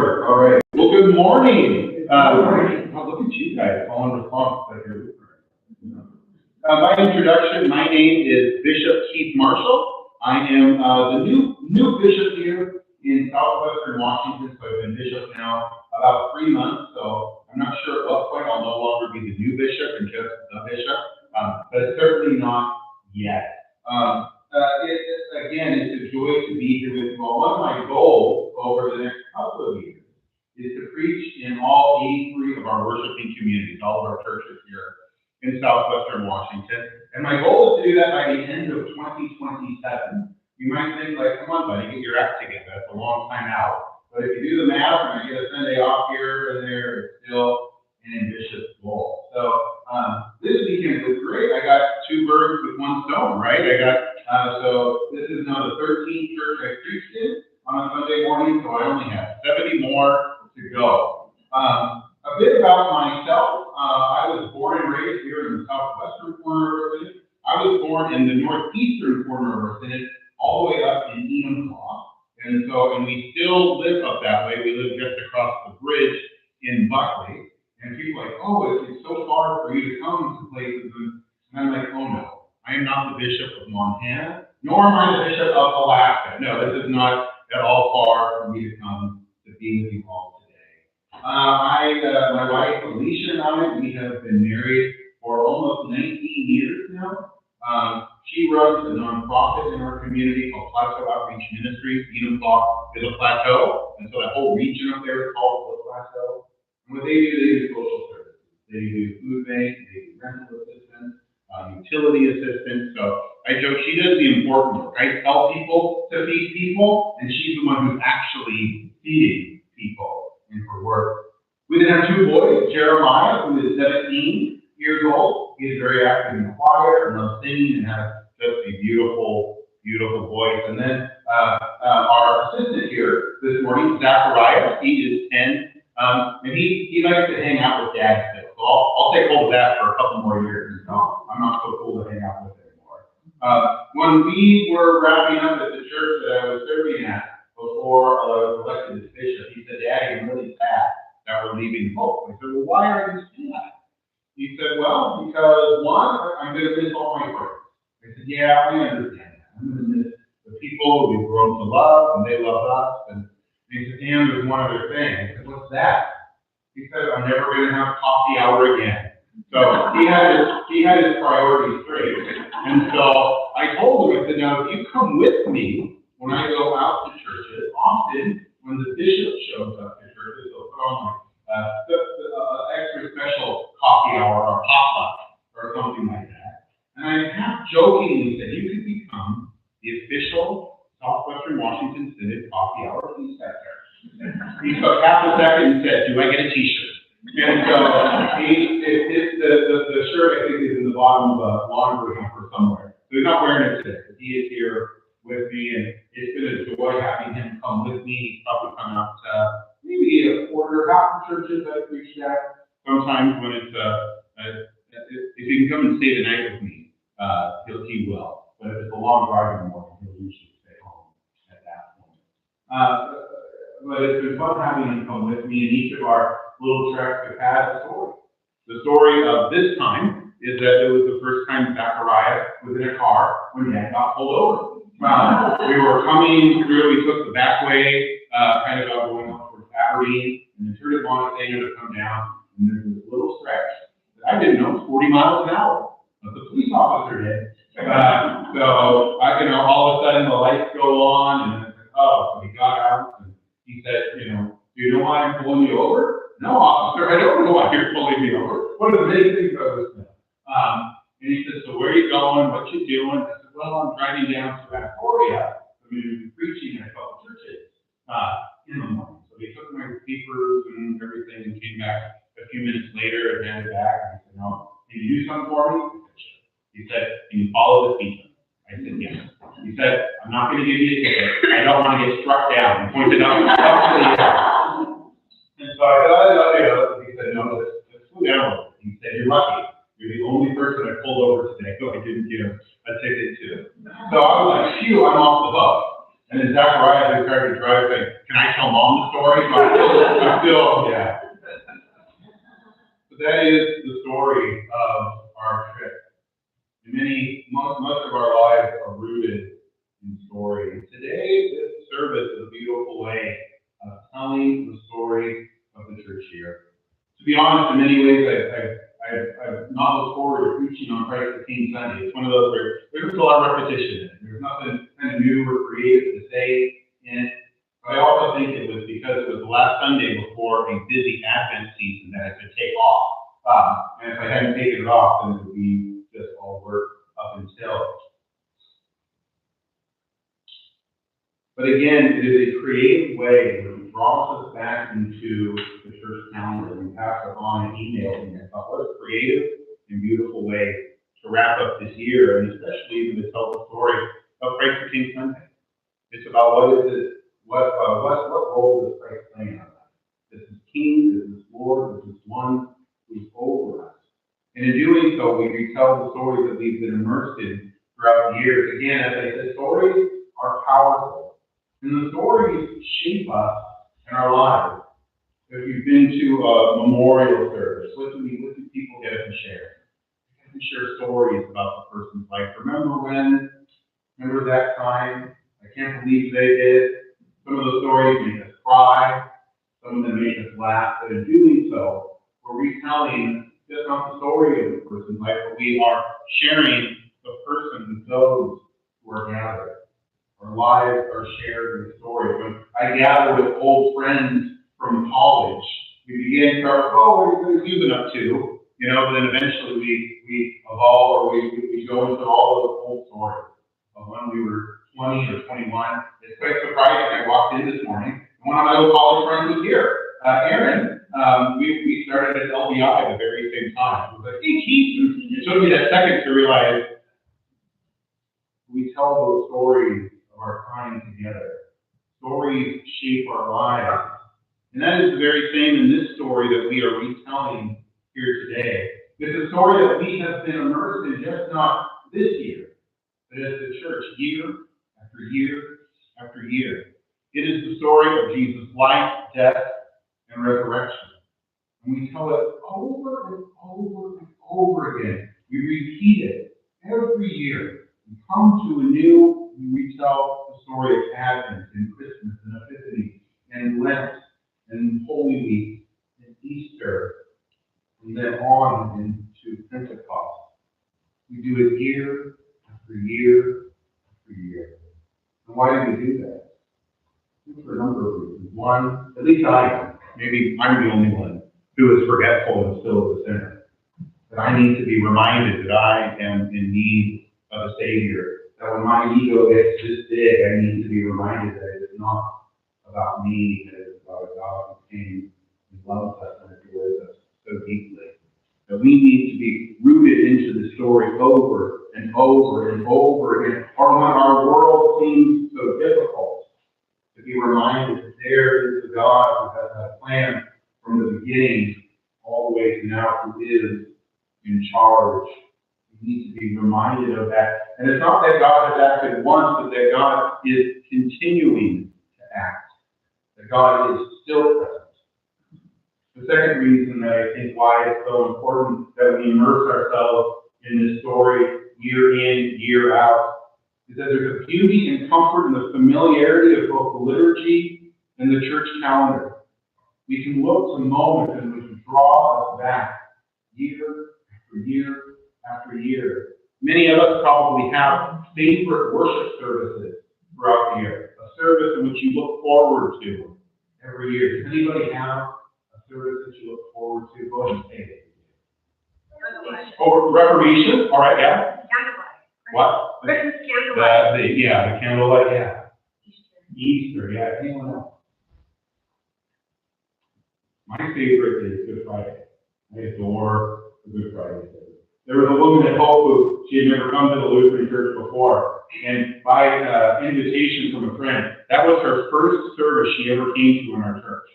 work. All right. Well, good morning. Oh, look at you guys following response like you're Lutheran. By introduction, my name is Bishop Keith Marshall. I am the new bishop here in southwestern Washington, so I've been bishop now about 3 months, so I'm not sure at what point I'll no longer be the new bishop and just the bishop, but certainly not yet. Again, it's a joy to be here with you all. One of my goals over the next couple of years is to preach in all 83 of our worshiping communities, all of our churches here in southwestern Washington. And my goal is to do that by the end of 2027. You might think, like, come on, buddy, get your act together. That's a long time out. But if you do the math, and I get a Sunday off here and there, it's still an ambitious goal. So this weekend was great. I got 2 birds with 1 stone, right? So this is now the 13th church I preached in on a Sunday morning, so I only have 70 more to go. A bit about myself. I was born and raised here in the southwestern corner of our city. I was born in the northeastern corner of our city, all the way up in Enumclaw. And we still live up that way. We live just across the bridge in Buckley. And people are like, oh, it's so far for you to come to places. And I'm like, oh no. I am not the Bishop of Montana, nor am I the Bishop of Alaska. No, this is not at all far for me to come to be with you all today. My wife Alicia and I, we have been married for almost 19 years now. She runs a nonprofit in our community called Plateau Outreach Ministries. Enumclaw is a plateau, and so that whole region up there is called the Plateau. And what they do social services. They do food bank, they do rental assistance, utility assistance. So I joke, she does the important work. I tell people to feed people, and she's the one who's actually feeding people in her work. We then have 2 boys, Jeremiah, who is 17 years old. He is very active in the choir and loves singing and has just a beautiful, beautiful voice. And then our assistant here this morning, Zachariah, he is 10. And he likes to hang out with Dad still. So I'll take hold of that for a couple more years. No, I'm not so cool to hang out with anymore. When we were wrapping up at the church that I was serving at before I was elected as bishop, he said, Daddy, I'm really sad that we're leaving Hope. I said, well, why are you sad? He said, well, because 1, I'm going to miss all my friends. I said, yeah, I understand that. I'm going to miss the people we've grown to love, and they love us. And he said, and there's one other thing. I said, what's that? He said, I'm never going to have coffee hour again. So he had his priorities straight. And so I told him, I said, now if you come with me when I go out to churches, often when the bishop shows up to churches, they'll put on like extra special coffee hour or potluck or something like that. And I half jokingly said, you could become the official Southwestern Washington Synod coffee hour feast center. He took half a second and said, do I get a t-shirt? And so the shirt, I think, is in the bottom of a laundry hamper somewhere. So he's not wearing it today. He is here with me, and it's been a joy having him come with me. He's probably come out maybe a quarter, half the churches I preached at. Sometimes when it's, if he can come and stay the night with me, he will. But if it's a long drive in the morning, he'll usually stay home at that point. But it's been fun having him come with me, and each of our little treks have had a story. The story of this time is that it was the first time Zachariah was in a car when Dad got pulled over. We were coming through, we took the back way, kind of going up towards Aberdeen, and then turned at Montana to come down, and there's this little stretch that I didn't know was 40 miles an hour, but the police officer did. So all of a sudden the lights go on, and I said, oh, so he got out, and he said, do you know why I'm pulling you over? No, officer, I don't know why you're pulling me over. What are the big things I was saying? And he said, so where are you going? What you doing? I said, well, I'm driving down to Astoria. I'm going to be preaching in a couple churches in the morning. So they took my papers and everything and came back a few minutes later and handed it back. And I said, no, can you do something for me? He said, can you follow the speed limit? I said, yes. He said, I'm not going to give you a ticket. I don't want to get struck down. He pointed up to the air. And so I said, he said, no, let's slow down a little bit. He said, you're lucky. You're the only person I pulled over today who I didn't give a ticket to. So I was like, phew, I'm off the hook. And then Zachariah, who started to drive, said, can I tell mom the story, so I'm still, yeah. But that is the story of our trip. And much of our lives are rooted in story. And today, this service is a beautiful way of telling the story of the church here. To be honest, in many ways, I've not looked forward to preaching on Christ the King Sunday. It's one of those where there's a lot of repetition in it. There's nothing kind of new or creative to say in it. But I also think it was because it was the last Sunday before a busy Advent season that I could take off. And if I hadn't taken it off, then it would be just all work up until. But again, it is a creative way that draws us back into the church calendar. We pass it on an email, and I thought, what a creative and beautiful way to wrap up this year, and especially even to tell the story of Christ the King Sunday. It's about what is it, what role does Christ play in our life? This is King, this is Lord, this is one who's over us. And in doing so, we retell the stories that we've been immersed in throughout the years. Again, as I said, stories are powerful. And the stories shape us in our lives. If you've been to a memorial service, what do people get to share? They get to share stories about the person's life. Remember that time? I can't believe they did. Some of those stories make us cry. Some of them make us laugh. But in doing so, we're retelling just not the story of the person's life, but we are sharing the person with those who are gathered. Our lives are shared in stories. When I gather with old friends from college, we begin to start, what have you been up to? But then eventually we evolve, or we go into all those old stories of when we were 20 or 21. It's quite surprising. I walked in this morning, and one of my old college friends was here. Aaron, we started at LBI at the very same time. It was like, hey, Keith, it took me that second to realize we tell those stories of our time together. Stories shape our lives. And that is the very same in this story that we are retelling here today. It's a story that we have been immersed in just not this year, but as the church, year after year after year. It is the story of Jesus' life, death, and resurrection. And we tell it over and over and over again. We repeat it every year. We come to we retell the story of Advent and Christmas and Epiphany and Lent and Holy Week and Easter, and then on into Pentecost. We do it year after year after year. And why do we do that? For a number of reasons. One, at least I am. Maybe I'm the only one who is forgetful and still is a sinner. That I need to be reminded that I am in need of a Savior. That when my ego gets this big, I need to be reminded that it's not about me, that it's about a God who came and loves us and adores us so deeply. That we need to be rooted into the story over and over and over again. Or when our world seems so difficult, to be reminded that there is a God who has had a plan from the beginning all the way to now, who is in charge. We need to be reminded of that. And it's not that God has acted once, but that God is continuing to act. That God is still present. The second reason that I think why it's so important that we immerse ourselves in this story year in, year out, is that there's a beauty and comfort in the familiarity of both the liturgy and the church calendar. We can look to moments in which draw us back year after year after year. Many of us probably have favorite worship services throughout the year, a service in which you look forward to every year. Does anybody have a service that you look forward to? Go ahead and say it. Oh, Reformation? All right, yeah. Candlelight. What? Christmas candlelight. The candlelight, yeah. Easter, yeah. Anyone else? My favorite is Good Friday. I adore the Good Friday service. There was a woman at Hope who she had never come to the Lutheran church before, and by invitation from a friend, that was her first service she ever came to in our church.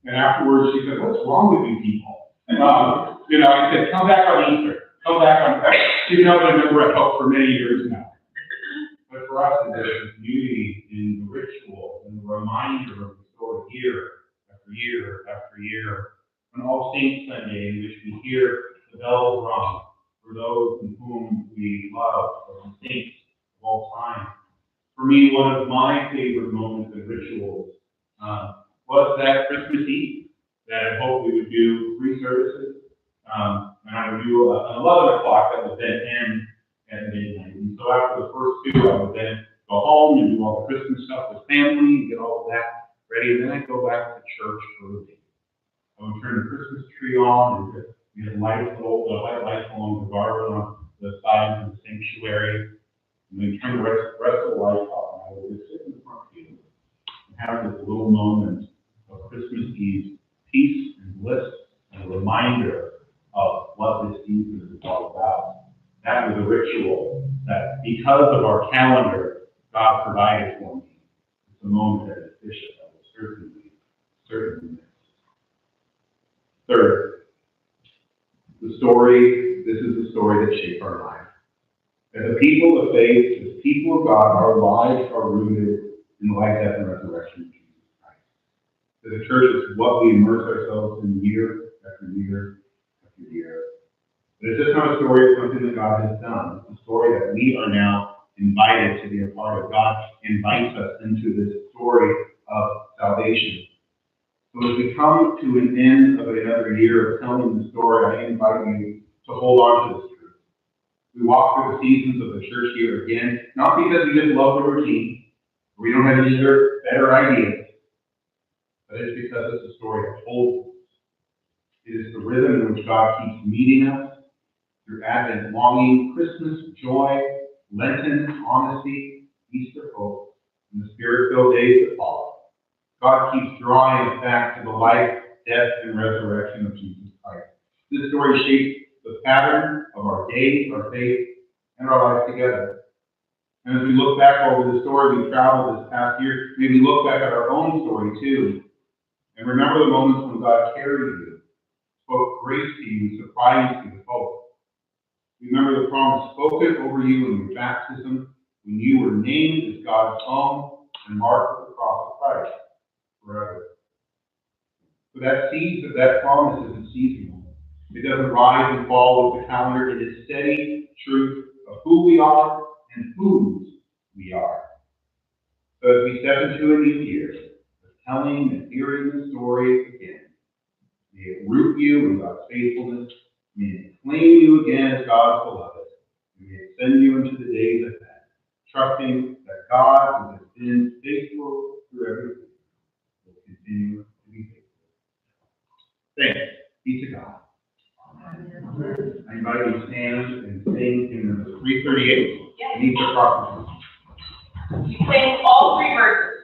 And afterwards, she said, "What's wrong with you people?" I said, "Come back on Easter. Come back on." She's now been a member at Hope for many years now. But for us, there's this beauty in the ritual and the reminder of the story for year after year after year. On All Saints Sunday, in which we hear the bells rung for those in whom we love, or the saints of all time. For me, one of my favorite moments and rituals was that Christmas Eve, that I hope we would do 3 services. And I would do an 11 o'clock that would then end at midnight. And so after the first 2, I would then go home and do all the Christmas stuff with family, get all of that ready, and then I'd go back to church early. I would turn the Christmas tree on, and we had white lights along the garden on the sides of the sanctuary, and then turn the rest of the lights off, and I would just sit in the front field and have this little moment of Christmas Eve peace and bliss and a reminder of what this season is all about. That was a ritual that, because of our calendar, God provided for me. It's a moment as a bishop that will certainly miss. Third, this is the story that shaped our life. As a people of faith, as people of God, our lives are rooted in the life, death, and resurrection of Jesus Christ. As a church, it's what we immerse ourselves in year after year after year. But it's just not a story of something that God has done. It's a story that we are now invited to be a part of. God invites us into this story of salvation. So as we come to an end of another year of telling the story, I invite you to hold on to this truth. We walk through the seasons of the church year again, not because we just love the routine, or we don't have any other better ideas, but it's because it's a story that holds us. It is the rhythm in which God keeps meeting us through Advent longing, Christmas joy, Lenten honesty, Easter hope, and the Spirit-filled days that follow. God keeps drawing us back to the life, death, and resurrection of Jesus Christ. This story shapes the pattern of our days, our faith, and our life together. And as we look back over the story we traveled this past year, maybe look back at our own story too, and remember the moments when God carried you, spoke grace to you, surprised you with hope. Remember the promise spoken over you in your baptism, when you were named as God's own and marked with the cross of Christ forever. So that promise isn't seasonal. It doesn't rise and fall with the calendar. It is steady truth of who we are and whose we are. So as we step into a new year, of telling and hearing the story again, may it root you in God's faithfulness. May it claim you again as God's beloved. And may it send you into the days ahead, trusting that God, who has been faithful through everything, will continue to be faithful. Thanks be to God. Amen. I invite you to stand and sing in 338. Yes. Easter prophecy. You sing all 3 verses.